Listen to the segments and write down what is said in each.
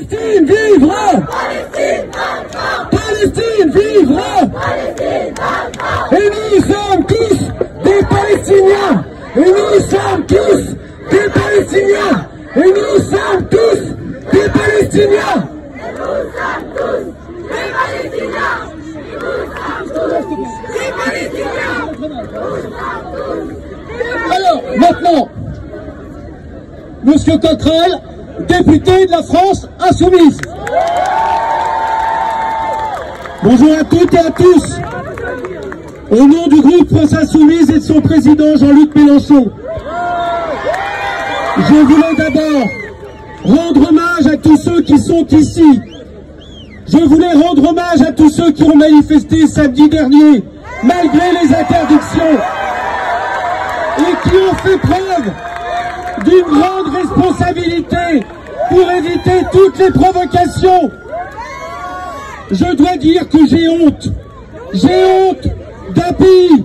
Palestine vivra! Palestine vivra! Et nous sommes tous des Palestiniens! Et nous sommes tous des Palestiniens! Et nous sommes tous des Palestiniens! Alors, maintenant, Monsieur Coquerel, député de la France Insoumise. Bonjour à toutes et à tous. Au nom du groupe France Insoumise et de son président Jean-Luc Mélenchon, je voulais d'abord rendre hommage à tous ceux qui sont ici. Je voulais rendre hommage à tous ceux qui ont manifesté samedi dernier, malgré les interdictions, et qui ont fait preuve d'une grande responsabilité pour éviter toutes les provocations. Je dois dire que j'ai honte. J'ai honte d'un pays,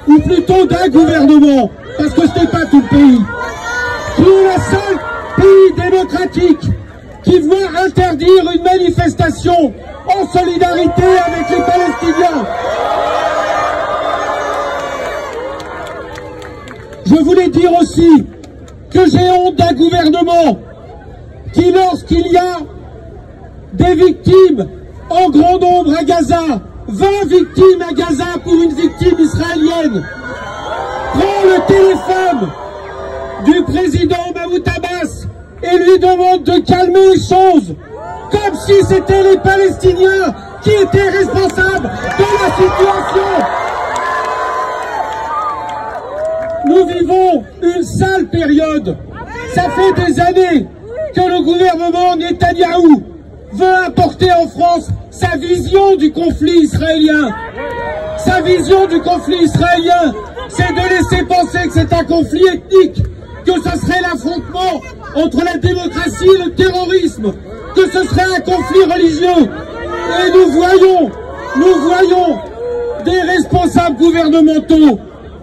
ou plutôt d'un gouvernement, parce que ce n'est pas tout le pays, qui est le seul pays démocratique qui voit interdire une manifestation en solidarité avec les Palestiniens. Je voulais dire aussi que j'ai honte d'un gouvernement qui, lorsqu'il y a des victimes en grand nombre à Gaza, 20 victimes à Gaza pour une victime israélienne, prend le téléphone du président Mahmoud Abbas et lui demande de calmer les choses, comme si c'était les Palestiniens qui étaient responsables de la situation. Nous vivons une sale période. Ça fait des années que le gouvernement Netanyahou veut importer en France sa vision du conflit israélien. Sa vision du conflit israélien, c'est de laisser penser que c'est un conflit ethnique, que ce serait l'affrontement entre la démocratie et le terrorisme, que ce serait un conflit religieux. Et nous voyons des responsables gouvernementaux,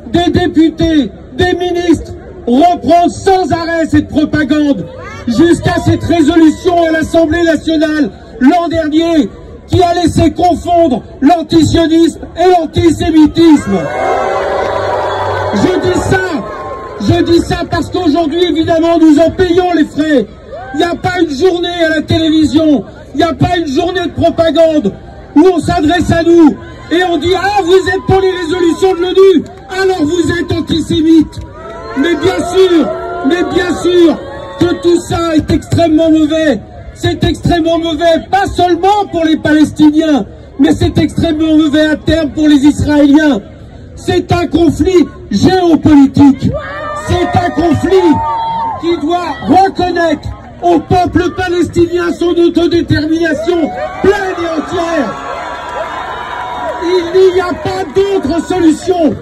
des députés, des ministres reprendre sans arrêt cette propagande, jusqu'à cette résolution à l'Assemblée nationale l'an dernier qui a laissé confondre l'antisionisme et l'antisémitisme. Je dis ça parce qu'aujourd'hui, évidemment, nous en payons les frais. Il n'y a pas une journée à la télévision, il n'y a pas une journée de propagande où on s'adresse à nous et on dit « Ah, vous êtes pour les résolutions de l'ONU, alors vous êtes antisémites ». Mais bien sûr que tout ça est extrêmement mauvais. C'est extrêmement mauvais, pas seulement pour les Palestiniens, mais c'est extrêmement mauvais à terme pour les Israéliens. C'est un conflit géopolitique. C'est un conflit qui doit reconnaître au peuple palestinien son autodétermination pleine et entière. Il n'y a pas d'autre solution.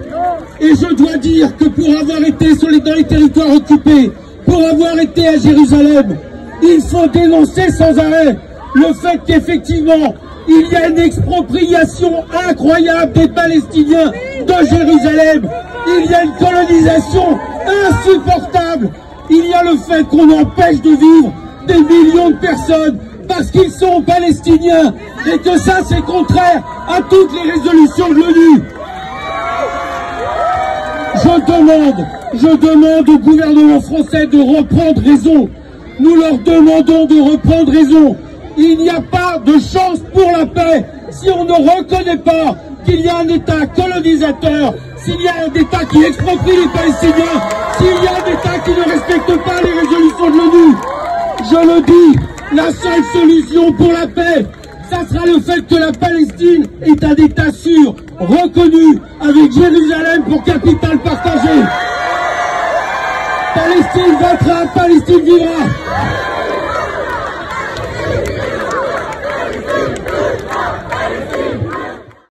Et je dois dire que pour avoir été dans les territoires occupés, pour avoir été à Jérusalem, il faut dénoncer sans arrêt le fait qu'effectivement, il y a une expropriation incroyable des Palestiniens de Jérusalem. Il y a une colonisation insupportable. Il y a le fait qu'on empêche de vivre des millions de personnes parce qu'ils sont palestiniens et que ça c'est contraire à toutes les résolutions de l'ONU. Je demande au gouvernement français de reprendre raison. Nous leur demandons de reprendre raison. Il n'y a pas de chance pour la paix si on ne reconnaît pas qu'il y a un État colonisateur, s'il y a un État qui exproprie les Palestiniens, s'il y a un État qui ne respecte pas les résolutions de l'ONU. Je le dis, la seule solution pour la paix, ça sera le fait que la Palestine est un État sûr, reconnu, avec Jérusalem pour capitale partagée. Palestine vaincra, Palestine vivra.